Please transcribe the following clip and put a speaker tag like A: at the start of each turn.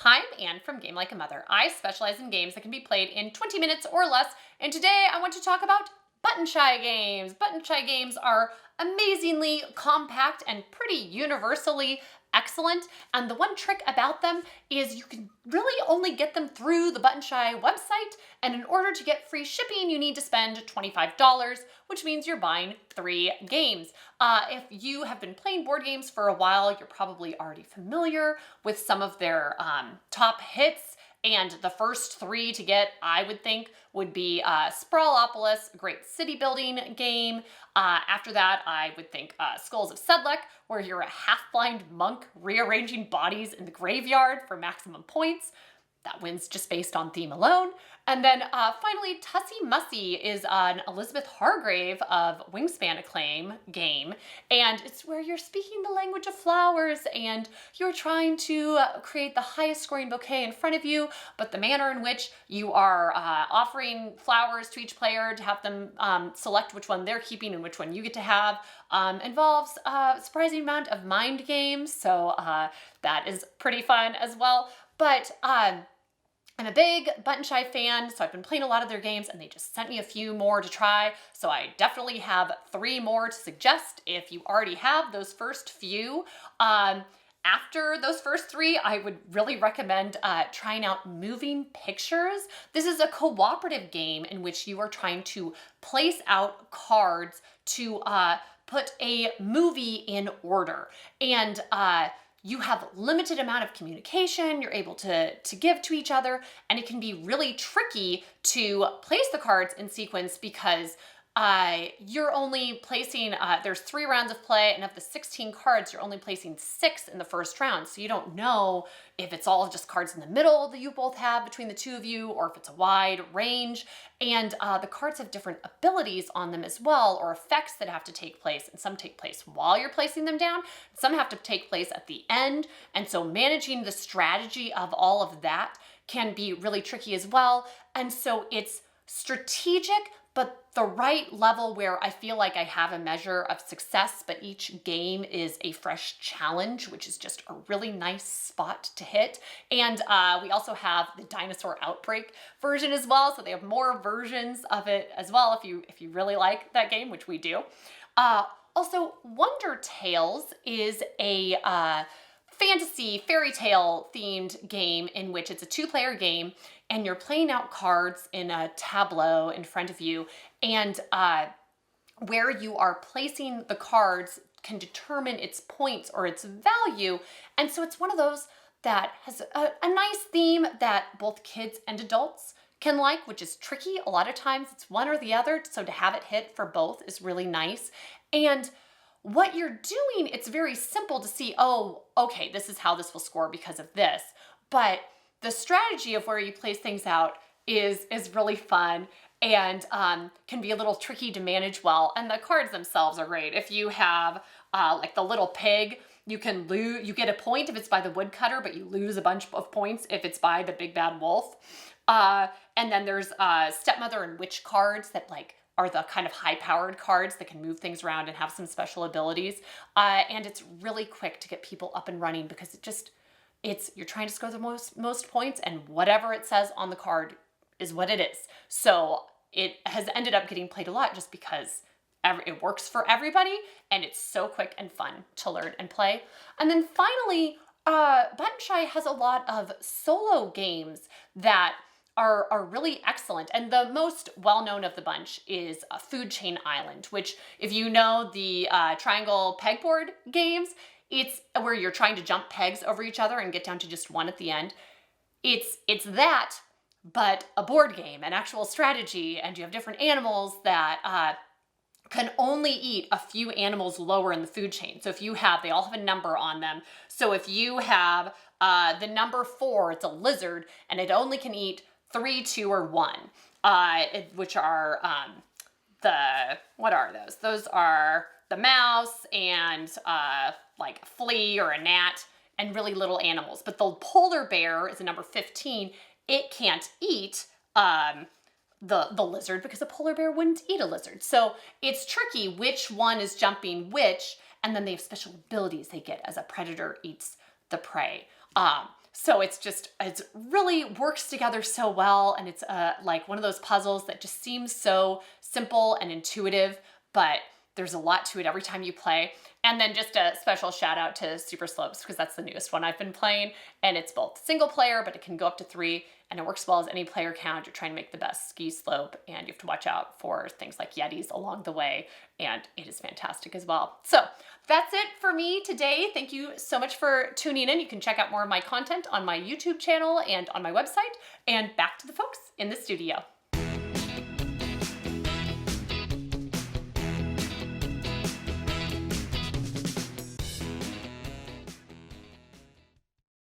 A: Hi, I'm Anne from Game Like a Mother. I specialize in games that can be played in 20 minutes or less, and today I want to talk about button shy games. Button shy games are amazingly compact and pretty universally excellent, and the one trick about them is you can really only get them through the Button Shy website, and in order to get free shipping you need to spend $25, which means you're buying 3 games. If you have been playing board games for a while, you're probably already familiar with some of their top hits, and the first 3 to get, I would think, would be Sprawlopolis, a great city building game. After that, I would think Skulls of Sedlec, where you're a half-blind monk rearranging bodies in the graveyard for maximum points. That wins just based on theme alone. And then finally, Tussie Mussy is an Elizabeth Hargrave of Wingspan acclaim game. And it's where you're speaking the language of flowers and you're trying to create the highest scoring bouquet in front of you, but the manner in which you are offering flowers to each player to have them select which one they're keeping and which one you get to have involves a surprising amount of mind games. So that is pretty fun as well. But I'm a big Button Shy fan, so I've been playing a lot of their games, and they just sent me a few more to try, so I definitely have 3 more to suggest if you already have those first few. After those first 3, I would really recommend trying out Moving Pictures. This is a cooperative game in which you are trying to place out cards to put a movie in order. And you have limited amount of communication you're able to give to each other, and it can be really tricky to place the cards in sequence because you're only placing, there's 3 rounds of play, and of the 16 cards, you're only placing 6 in the first round. So you don't know if it's all just cards in the middle that you both have between the 2 of you, or if it's a wide range. And the cards have different abilities on them as well, or effects that have to take place. And some take place while you're placing them down. Some have to take place at the end. And so managing the strategy of all of that can be really tricky as well. And so it's strategic, but the right level where I feel like I have a measure of success, but each game is a fresh challenge, which is just a really nice spot to hit. And we also have the Dinosaur Outbreak version as well, so they have more versions of it as well if you really like that game, which we do. Also, Wonder Tales is a fantasy fairy tale themed game in which it's a 2-player game and you're playing out cards in a tableau in front of you, and where you are placing the cards can determine its points or its value. And so it's one of those that has a nice theme that both kids and adults can like, which is tricky. A lot of times it's one or the other, so to have it hit for both is really nice. And what you're doing, it's very simple to see, oh, okay, this is how this will score because of this. But the strategy of where you place things out is really fun and can be a little tricky to manage well. And the cards themselves are great. If you have like the little pig, you get a point if it's by the woodcutter, but you lose a bunch of points if it's by the big bad wolf. And then there's stepmother and witch cards that are the kind of high-powered cards that can move things around and have some special abilities. And it's really quick to get people up and running because you're trying to score the most points, and whatever it says on the card is what it is. So it has ended up getting played a lot just because it works for everybody, and it's so quick and fun to learn and play. And then finally, Button Shy has a lot of solo games that are really excellent. And the most well-known of the bunch is Food Chain Island, which, if you know the triangle pegboard games, it's where you're trying to jump pegs over each other and get down to just one at the end. It's that, but a board game, an actual strategy, and you have different animals that can only eat a few animals lower in the food chain. So if you have, they all have a number on them. So if you have the number 4, it's a lizard, and it only can eat 3, 2, or 1, which are what are those? Those are the mouse and like a flea or a gnat and really little animals. But the polar bear is a number 15. It can't eat the lizard because a polar bear wouldn't eat a lizard. So it's tricky which one is jumping which, and then they have special abilities they get as a predator eats the prey. So it's really works together so well. And it's like one of those puzzles that just seems so simple and intuitive, but there's a lot to it every time you play. And then just a special shout out to Super Slopes because that's the newest one I've been playing. And it's both single player, but it can go up to 3 and it works well as any player count. You're trying to make the best ski slope and you have to watch out for things like Yetis along the way. And it is fantastic as well. So that's it for me today. Thank you so much for tuning in. You can check out more of my content on my YouTube channel and on my website. And back to the folks in the studio.